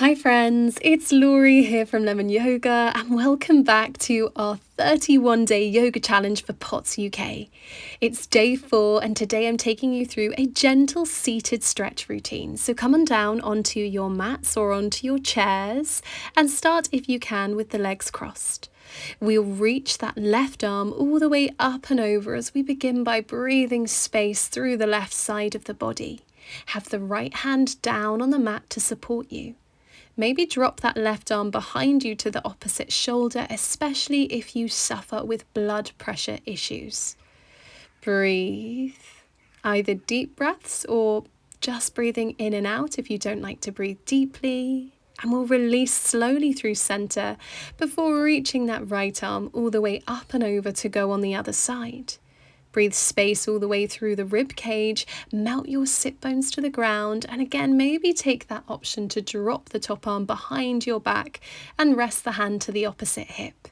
Hi friends, it's Laurie here from Lemon Yoga and welcome back to our 31-day yoga challenge for POTS UK. It's day 4 and today I'm taking you through a gentle seated stretch routine. So come on down onto your mats or onto your chairs and start if you can with the legs crossed. We'll reach that left arm all the way up and over as we begin by breathing space through the left side of the body. Have the right hand down on the mat to support you. Maybe drop that left arm behind you to the opposite shoulder, especially if you suffer with blood pressure issues. Breathe, either deep breaths or just breathing in and out if you don't like to breathe deeply. And we'll release slowly through center before reaching that right arm all the way up and over to go on the other side. Breathe space all the way through the rib cage, melt your sit bones to the ground, and again, maybe take that option to drop the top arm behind your back and rest the hand to the opposite hip.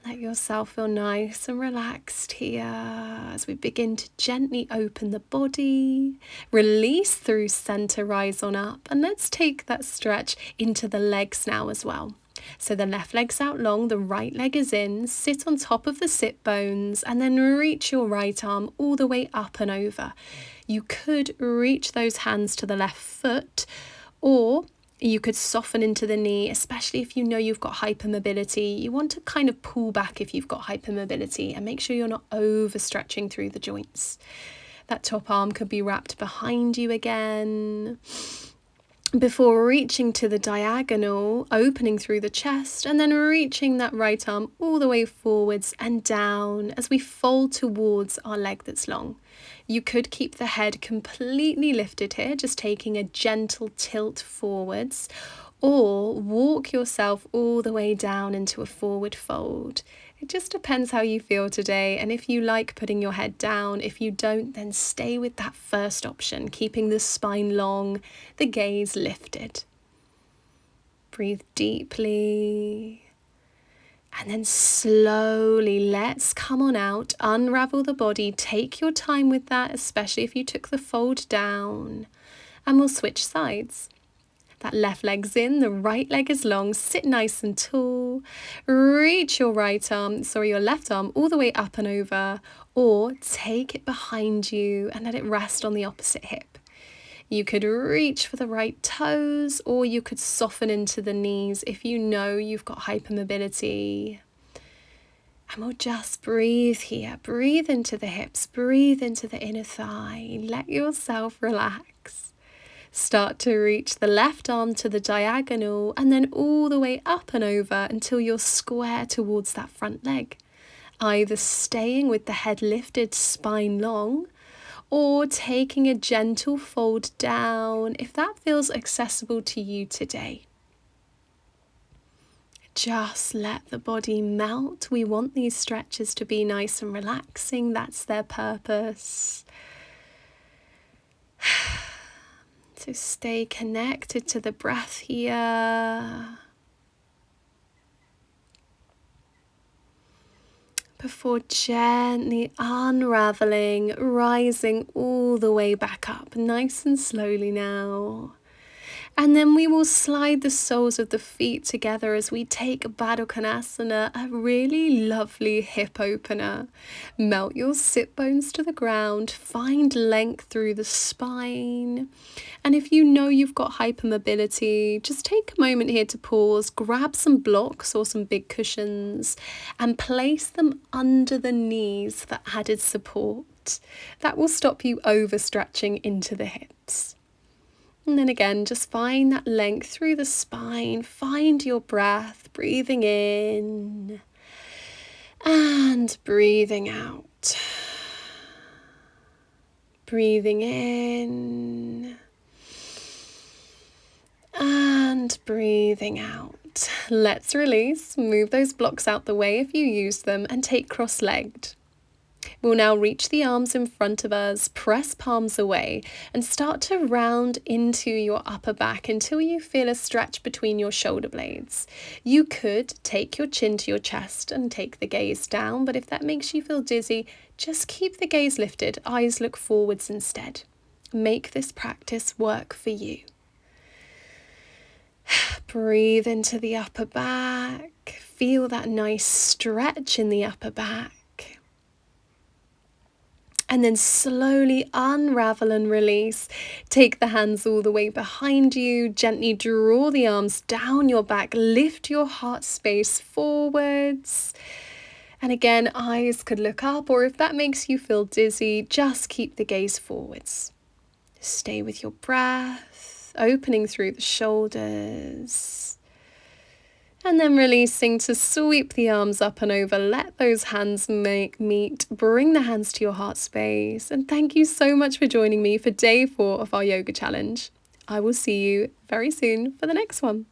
Let yourself feel nice and relaxed here as we begin to gently open the body, release through center, rise on up, and let's take that stretch into the legs now as well. So the left leg's out long, the right leg is in, sit on top of the sit bones and then reach your right arm all the way up and over. You could reach those hands to the left foot or you could soften into the knee, especially if you know you've got hypermobility. You want to kind of pull back if you've got hypermobility and make sure you're not overstretching through the joints. That top arm could be wrapped behind you again, before reaching to the diagonal, opening through the chest, and then reaching that right arm all the way forwards and down as we fold towards our leg that's long. You could keep the head completely lifted here, just taking a gentle tilt forwards, or walk yourself all the way down into a forward fold. It just depends how you feel today, and if you like putting your head down. If you don't, then stay with that first option, keeping the spine long, the gaze lifted. Breathe deeply, and then slowly let's come on out, unravel the body, take your time with that, especially if you took the fold down, and we'll switch sides. That left leg's in, the right leg is long, sit nice and tall, reach your your left arm all the way up and over, or take it behind you and let it rest on the opposite hip. You could reach for the right toes, or you could soften into the knees if you know you've got hypermobility. And we'll just breathe here, breathe into the hips, breathe into the inner thigh, let yourself relax. Start to reach the left arm to the diagonal and then all the way up and over until you're square towards that front leg. Either staying with the head lifted, spine long, or taking a gentle fold down if that feels accessible to you today. Just let the body melt. We want these stretches to be nice and relaxing. That's their purpose. So stay connected to the breath here. Before gently unraveling, rising all the way back up, nice and slowly now. And then we will slide the soles of the feet together as we take Baddha Konasana, a really lovely hip opener. Melt your sit bones to the ground, find length through the spine. And if you know you've got hypermobility, just take a moment here to pause, grab some blocks or some big cushions and place them under the knees for added support. That will stop you overstretching into the hips. And then again, just find that length through the spine. Find your breath, breathing in and breathing out. Breathing in and breathing out. Let's release. Move those blocks out the way if you use them and take cross-legged. We'll now reach the arms in front of us, press palms away, and start to round into your upper back until you feel a stretch between your shoulder blades. You could take your chin to your chest and take the gaze down, but if that makes you feel dizzy, just keep the gaze lifted, eyes look forwards instead. make this practice work for you. Breathe into the upper back. Feel that nice stretch in the upper back. And then slowly unravel and release. Take the hands all the way behind you. Gently draw the arms down your back. Lift your heart space forwards. And again, eyes could look up, or if that makes you feel dizzy, just keep the gaze forwards. Stay with your breath, opening through the shoulders. And then releasing to sweep the arms up and over. Let those hands meet. Bring the hands to your heart space. And thank you so much for joining me for day 4 of our yoga challenge. I will see you very soon for the next one.